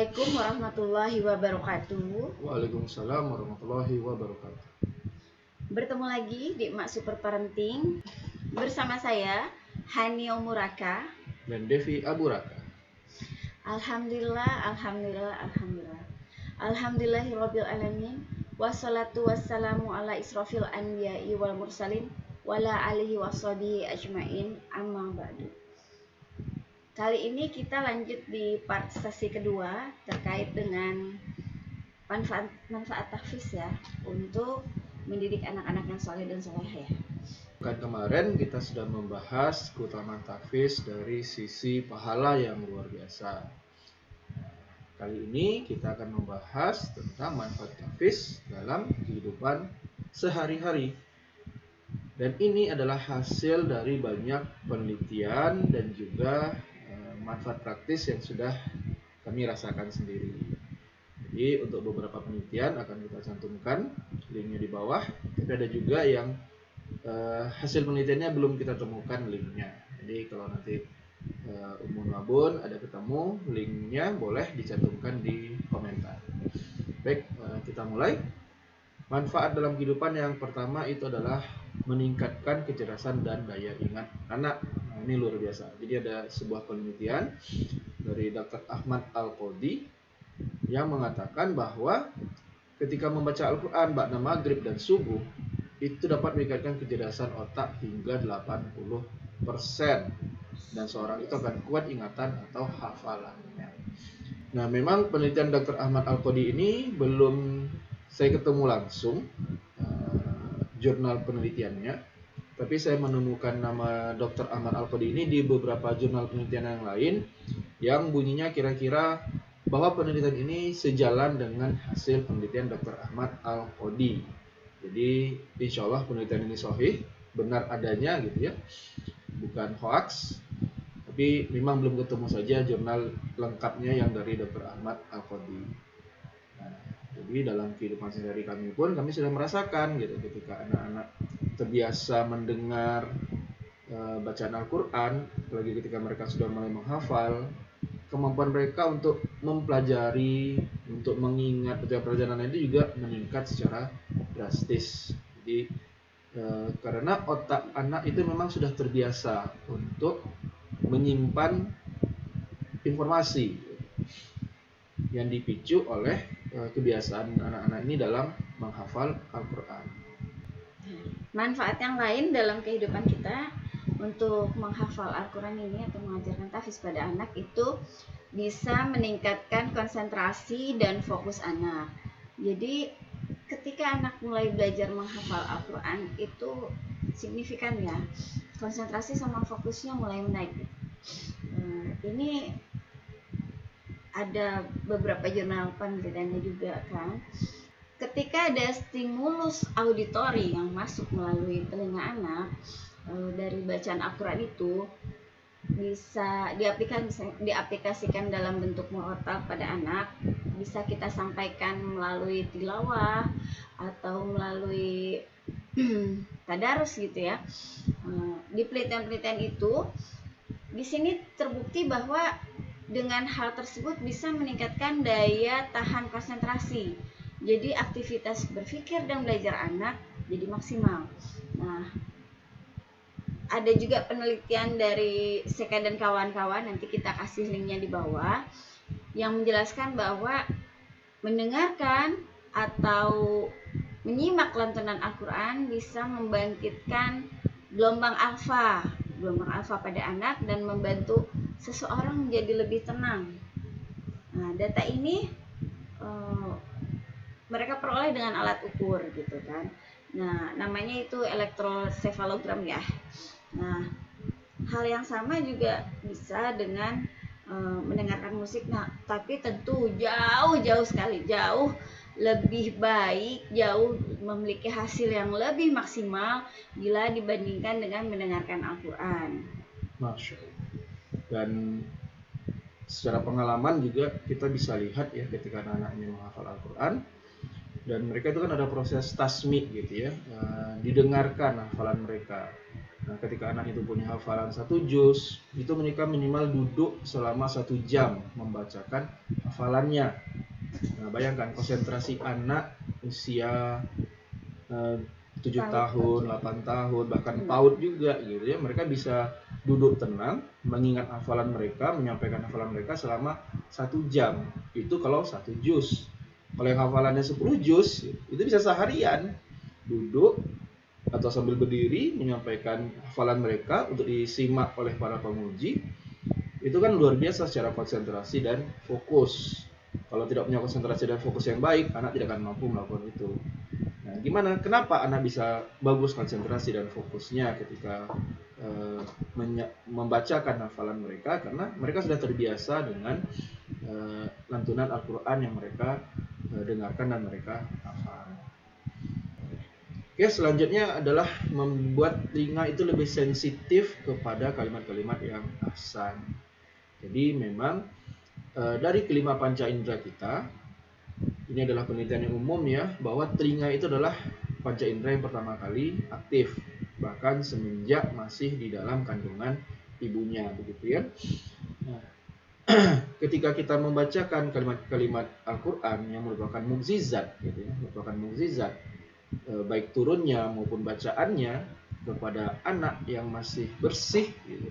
Assalamualaikum warahmatullahi wabarakatuh. Waalaikumsalam warahmatullahi wabarakatuh. Bertemu lagi di Emak Super Parenting bersama saya Hanio Muraka dan Devi Aburaka. Alhamdulillah. Alhamdulillahirabbil alamin. Wassalatu wassalamu ala israfil anbiya'i wal mursalin wala alihi washabihi ajmain, amma ba'du. Kali ini kita lanjut di part sesi kedua terkait dengan manfaat tahfiz ya untuk mendidik anak-anak yang soleh dan solehah ya. Kan kemarin kita sudah membahas keutamaan tahfiz dari sisi pahala yang luar biasa. Kali ini kita akan membahas tentang manfaat tahfiz dalam kehidupan sehari-hari. Dan ini adalah hasil dari banyak penelitian dan juga manfaat praktis yang sudah kami rasakan sendiri. Jadi untuk beberapa penelitian akan kita cantumkan linknya di bawah. Tapi ada juga yang hasil penelitiannya belum kita temukan linknya. Jadi kalau nanti Umun Mabun ada ketemu linknya, boleh dicantumkan di komentar. Baik, kita mulai. Manfaat dalam kehidupan yang pertama itu adalah meningkatkan kecerdasan dan daya ingat anak. Nah, ini luar biasa. Jadi ada sebuah penelitian dari Dr. Ahmad Al-Qodi yang mengatakan bahwa ketika membaca Al-Quran ba'da maghrib dan subuh itu dapat meningkatkan kecerdasan otak hingga 80%, dan seorang itu akan kuat ingatan atau hafalannya. Nah, memang penelitian Dr. Ahmad Al-Qodi ini belum saya ketemu langsung jurnal penelitiannya, tapi saya menemukan nama Dr. Ahmad Al-Qodi ini di beberapa jurnal penelitian yang lain yang bunyinya kira-kira bahwa penelitian ini sejalan dengan hasil penelitian Dr. Ahmad Al-Qodi. Jadi insya Allah penelitian ini sahih, benar adanya gitu ya, bukan hoax. Tapi memang belum ketemu saja jurnal lengkapnya yang dari Dr. Ahmad Al-Qodi. Nah, jadi dalam kehidupan sehari kami pun kami sudah merasakan gitu, ketika anak-anak terbiasa mendengar bacaan Al-Quran, apalagi ketika mereka sudah mulai menghafal, kemampuan mereka untuk mempelajari, untuk mengingat pelajaran itu juga meningkat secara drastis. Jadi karena otak anak itu memang sudah terbiasa untuk menyimpan informasi yang dipicu oleh kebiasaan anak-anak ini dalam menghafal Al-Quran. Manfaat yang lain dalam kehidupan kita untuk menghafal Al-Quran ini atau mengajarkan tahfiz pada anak itu bisa meningkatkan konsentrasi dan fokus anak. Jadi ketika anak mulai belajar menghafal Al-Quran itu signifikan ya, konsentrasi sama fokusnya mulai menaik. Ini ada beberapa jurnal penelitiannya juga kan. Ketika ada stimulus auditori yang masuk melalui telinga anak dari bacaan Al-Quran itu bisa diaplikasikan dalam bentuk murotal pada anak, bisa kita sampaikan melalui tilawah atau melalui tadarus gitu ya. Di penelitian-penelitian itu di sini terbukti bahwa dengan hal tersebut bisa meningkatkan daya tahan konsentrasi. Jadi aktivitas berpikir dan belajar anak jadi maksimal. Nah, ada juga penelitian dari Seka dan kawan-kawan, nanti kita kasih linknya di bawah, yang menjelaskan bahwa mendengarkan atau menyimak lantunan Al-Quran bisa membangkitkan gelombang alfa pada anak dan membantu seseorang menjadi lebih tenang. Nah, data ini mereka peroleh dengan alat ukur gitu kan. Nah, namanya itu elektrosefalogram ya. Nah, hal yang sama juga bisa dengan mendengarkan musik. Nah, tapi tentu jauh sekali, jauh lebih baik, jauh memiliki hasil yang lebih maksimal bila dibandingkan dengan mendengarkan Al-Quran. Masya Allah. Dan secara pengalaman juga kita bisa lihat ya, ketika anak-anak ini menghafal Al-Quran dan mereka itu kan ada proses tasmi gitu ya, didengarkan hafalan mereka. Nah, ketika anak itu punya hafalan 1 juz, itu mereka minimal duduk selama 1 jam membacakan hafalannya. Nah, bayangkan konsentrasi anak usia 7 PAUD, tahun, oke. 8 tahun, bahkan Hmm. PAUD juga gitu ya. Mereka bisa duduk tenang, mengingat hafalan mereka, menyampaikan hafalan mereka selama 1 jam. Itu kalau 1 juz. Kalau yang hafalannya 10 juz, itu bisa seharian duduk atau sambil berdiri menyampaikan hafalan mereka untuk disimak oleh para pemuji. Itu kan luar biasa secara konsentrasi dan fokus. Kalau tidak punya konsentrasi dan fokus yang baik, anak tidak akan mampu melakukan itu. Nah, gimana? Kenapa anak bisa bagus konsentrasi dan fokusnya ketika membacakan hafalan mereka? Karena mereka sudah terbiasa dengan lantunan Al-Quran yang mereka dengarkan dan mereka hafal. Oke, selanjutnya adalah membuat telinga itu lebih sensitif kepada kalimat-kalimat yang ahsan. Jadi memang dari kelima panca indera kita, ini adalah penelitian yang umum ya, bahwa telinga itu adalah panca indera yang pertama kali aktif, bahkan semenjak masih di dalam kandungan ibunya, begitu ya. Nah, ketika kita membacakan kalimat-kalimat Al-Quran yang merupakan mukjizat, gitu ya, merupakan mukjizat, baik turunnya maupun bacaannya kepada anak yang masih bersih, gitu,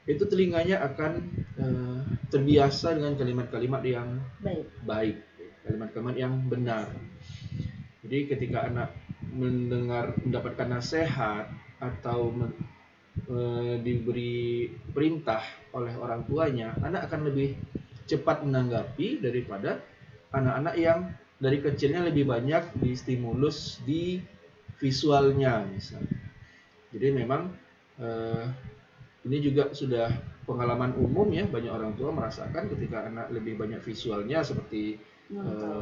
itu telinganya akan terbiasa dengan kalimat-kalimat yang baik, kalimat-kalimat yang benar. Jadi ketika anak mendapatkan nasihat atau diberi perintah oleh orang tuanya, anak akan lebih cepat menanggapi daripada anak-anak yang dari kecilnya lebih banyak distimulus di visualnya misalnya. Jadi memang ini juga sudah pengalaman umum ya, banyak orang tua merasakan ketika anak lebih banyak visualnya seperti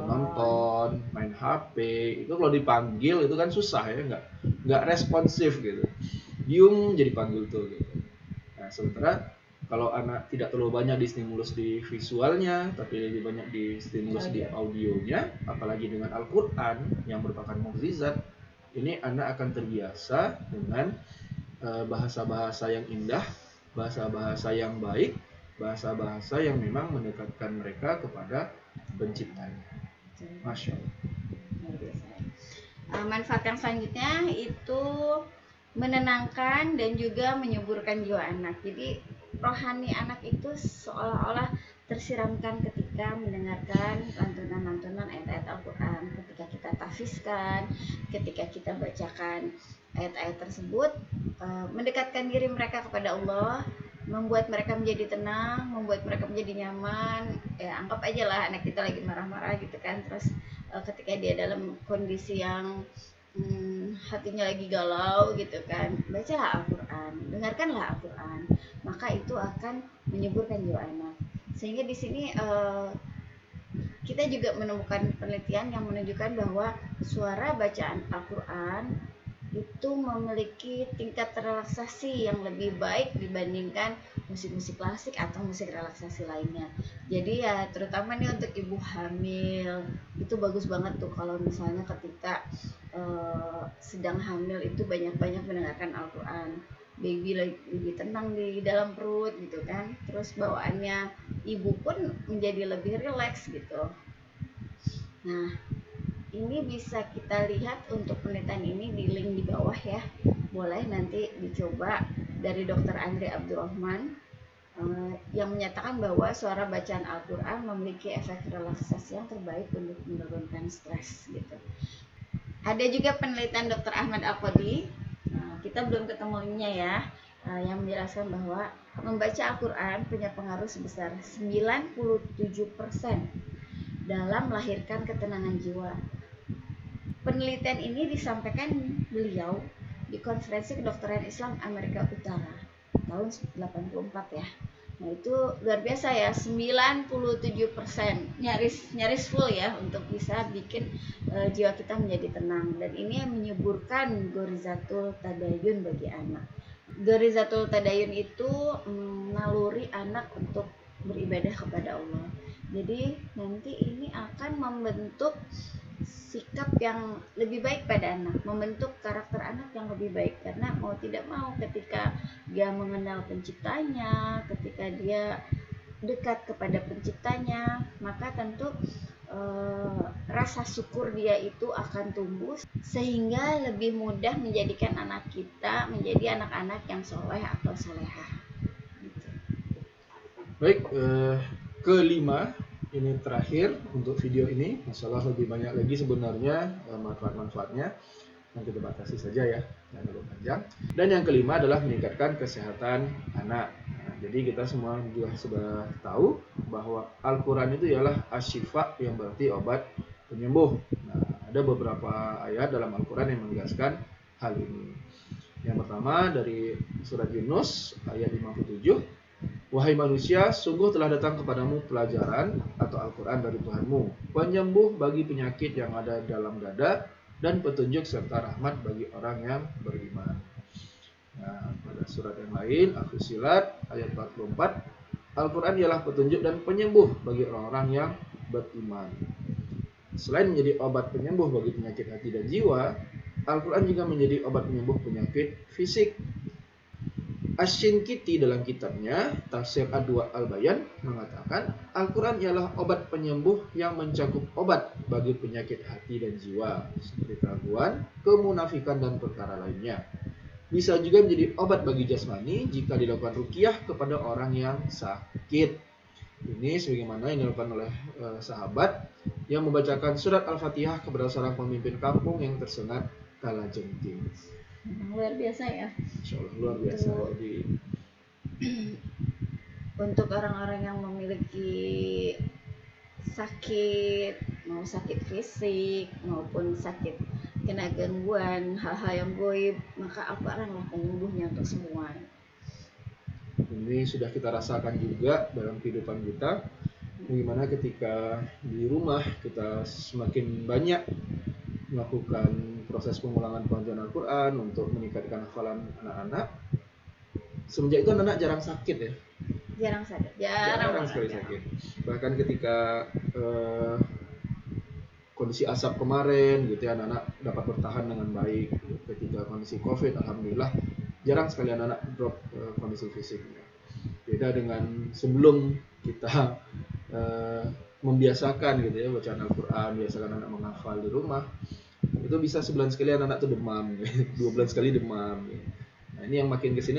nonton, main HP, itu kalau dipanggil itu kan susah ya, nggak responsif gitu, diem jadi panggil tuh gitu. Nah, sementara kalau anak tidak terlalu banyak distimulus di visualnya, tapi lebih banyak distimulus di audionya, apalagi dengan Al-Quran yang merupakan mukjizat, ini anak akan terbiasa dengan bahasa-bahasa yang indah, bahasa-bahasa yang baik, bahasa-bahasa yang memang mendekatkan mereka kepada penciptanya. Masya Allah. Manfaat yang selanjutnya itu menenangkan dan juga menyuburkan jiwa anak. Jadi rohani anak itu seolah-olah tersiramkan ketika mendengarkan lantunan-lantunan ayat-ayat Al-Quran. Ketika kita tahfizkan, ketika kita bacakan ayat-ayat tersebut, mendekatkan diri mereka kepada Allah, membuat mereka menjadi tenang, membuat mereka menjadi nyaman. Ya, anggap aja lah anak kita lagi marah-marah gitu kan, terus ketika dia dalam kondisi yang hatinya lagi galau gitu kan, bacalah Al-Quran, dengarkanlah Al-Quran, maka itu akan menyuburkan jiwa anak. Sehingga di sini kita juga menemukan penelitian yang menunjukkan bahwa suara bacaan Al-Quran itu memiliki tingkat relaksasi yang lebih baik dibandingkan musik-musik klasik atau musik relaksasi lainnya. Jadi ya terutama nih untuk ibu hamil itu bagus banget tuh kalau misalnya ketika sedang hamil itu banyak-banyak mendengarkan Al-Quran. Baby lebih tenang di dalam perut gitu kan, terus bawaannya ibu pun menjadi lebih rileks gitu. Nah, ini bisa kita lihat untuk penelitian ini di link di bawah ya, boleh nanti dicoba, dari Dr. Andre Abdurrahman yang menyatakan bahwa suara bacaan Al-Quran memiliki efek relaksasi yang terbaik untuk menurunkan stres gitu. Ada juga penelitian Dr. Ahmad Al-Qadi, kita belum ketemu linknya ya, yang menjelaskan bahwa membaca Al-Quran punya pengaruh sebesar 97% dalam melahirkan ketenangan jiwa. Penelitian ini disampaikan beliau di Konferensi Kedokteran Islam Amerika Utara tahun 84 ya. Nah itu luar biasa ya, 97%, nyaris full ya untuk bisa bikin jiwa kita menjadi tenang. Dan ini yang menyuburkan Ghorizatul Tadayun bagi anak. Ghorizatul Tadayun itu naluri anak untuk beribadah kepada Allah. Jadi nanti ini akan membentuk sikap yang lebih baik pada anak, membentuk karakter anak yang lebih baik. Karena mau tidak mau ketika dia mengenal penciptanya, ketika dia dekat kepada penciptanya, maka tentu rasa syukur dia itu akan tumbuh sehingga lebih mudah menjadikan anak kita menjadi anak-anak yang soleh atau solehah. Baik, kelima, ini terakhir untuk video ini. Masalah lebih banyak lagi sebenarnya manfaat-manfaatnya, yang kita batasi saja ya, jangan terlalu panjang. Dan yang kelima adalah meningkatkan kesehatan anak. Nah, jadi kita semua juga sudah tahu bahwa Al-Quran itu ialah asyifa, yang berarti obat penyembuh. Nah, ada beberapa ayat dalam Al-Quran yang menegaskan hal ini. Yang pertama dari surat Yunus ayat 57. Wahai manusia, sungguh telah datang kepadamu pelajaran atau Al-Quran dari Tuhanmu, penyembuh bagi penyakit yang ada dalam dada, dan petunjuk serta rahmat bagi orang yang beriman. Nah, pada surat yang lain, Al-Fussilat ayat 44, Al-Quran ialah petunjuk dan penyembuh bagi orang-orang yang beriman. Selain menjadi obat penyembuh bagi penyakit hati dan jiwa, Al-Quran juga menjadi obat penyembuh penyakit fisik. Asy-Syinkiti dalam kitabnya Tafsir Adwa Al-Bayan mengatakan Al-Quran ialah obat penyembuh yang mencakup obat bagi penyakit hati dan jiwa seperti keraguan, kemunafikan, dan perkara lainnya. Bisa juga menjadi obat bagi jasmani jika dilakukan ruqyah kepada orang yang sakit. Ini sebagaimana yang dilakukan oleh sahabat yang membacakan surat Al-Fatihah kepada seorang pemimpin kampung yang tersengat kalajengking. Luar biasa ya. Insya Allah luar biasa. Jadi untuk orang-orang yang memiliki sakit, mau sakit fisik maupun sakit kena gangguan hal-hal yang goib, maka Al-Quran lah penyembuhnya untuk semua. Ini sudah kita rasakan juga dalam kehidupan kita, bagaimana ketika di rumah kita semakin banyak melakukan proses pengulangan bacaan Al-Quran untuk meningkatkan hafalan anak-anak. Semenjak itu anak-anak jarang sakit ya. Jarang sakit, jarang sekali sakit. Bahkan ketika kondisi asap kemarin gitu ya, anak-anak dapat bertahan dengan baik. Ketika kondisi COVID, alhamdulillah jarang sekali anak-anak drop kondisi fisiknya. Beda dengan sebelum kita membiasakan gitu ya bacaan Al-Quran, biasakan anak menghafal di rumah, itu bisa sebulan sekali anak-anak tuh demam, 2 bulan sekali demam. Nah, ini yang makin kesini,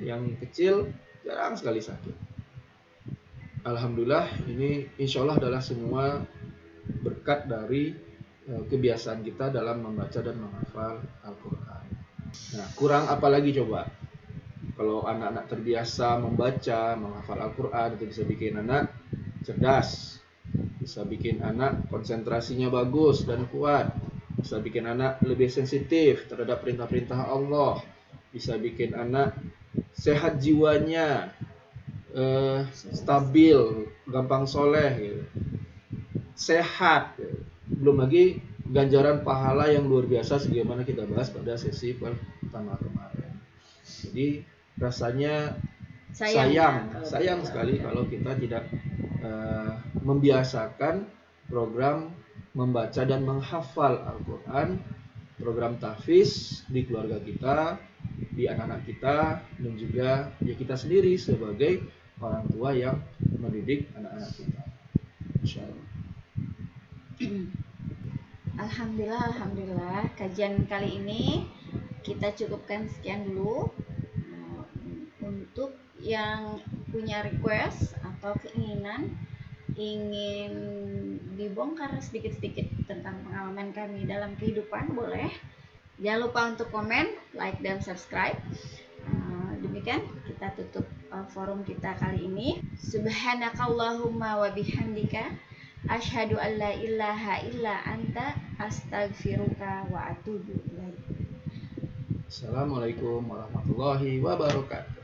yang kecil jarang sekali sakit. Alhamdulillah, ini insya Allah adalah semua berkat dari kebiasaan kita dalam membaca dan menghafal Al-Quran. Nah, kurang apa lagi coba? Kalau anak-anak terbiasa membaca, menghafal Al-Quran, itu bisa bikin anak cerdas, bisa bikin anak konsentrasinya bagus dan kuat, bisa bikin anak lebih sensitif terhadap perintah-perintah Allah, bisa bikin anak sehat jiwanya, stabil, gampang soleh gitu. Sehat gitu. Belum lagi ganjaran pahala yang luar biasa sebagaimana kita bahas pada sesi pertama kemarin. Jadi rasanya sayang sekali kalau kita tidak membiasakan program membaca dan menghafal Al-Quran, program tahfiz di keluarga kita, di anak-anak kita, dan juga ya kita sendiri sebagai orang tua yang mendidik anak-anak kita. Insyaallah. Alhamdulillah, kajian kali ini kita cukupkan sekian dulu. Untuk yang punya request atau keinginan ingin dibongkar sedikit-sedikit tentang pengalaman kami dalam kehidupan, boleh. Jangan lupa untuk komen, like, dan subscribe. Demikian kita tutup forum kita kali ini. Subhanakallahumma wa bihamdika asyhadu an la ilaha illa anta astaghfiruka wa atubu ilaik. Assalamualaikum warahmatullahi wabarakatuh.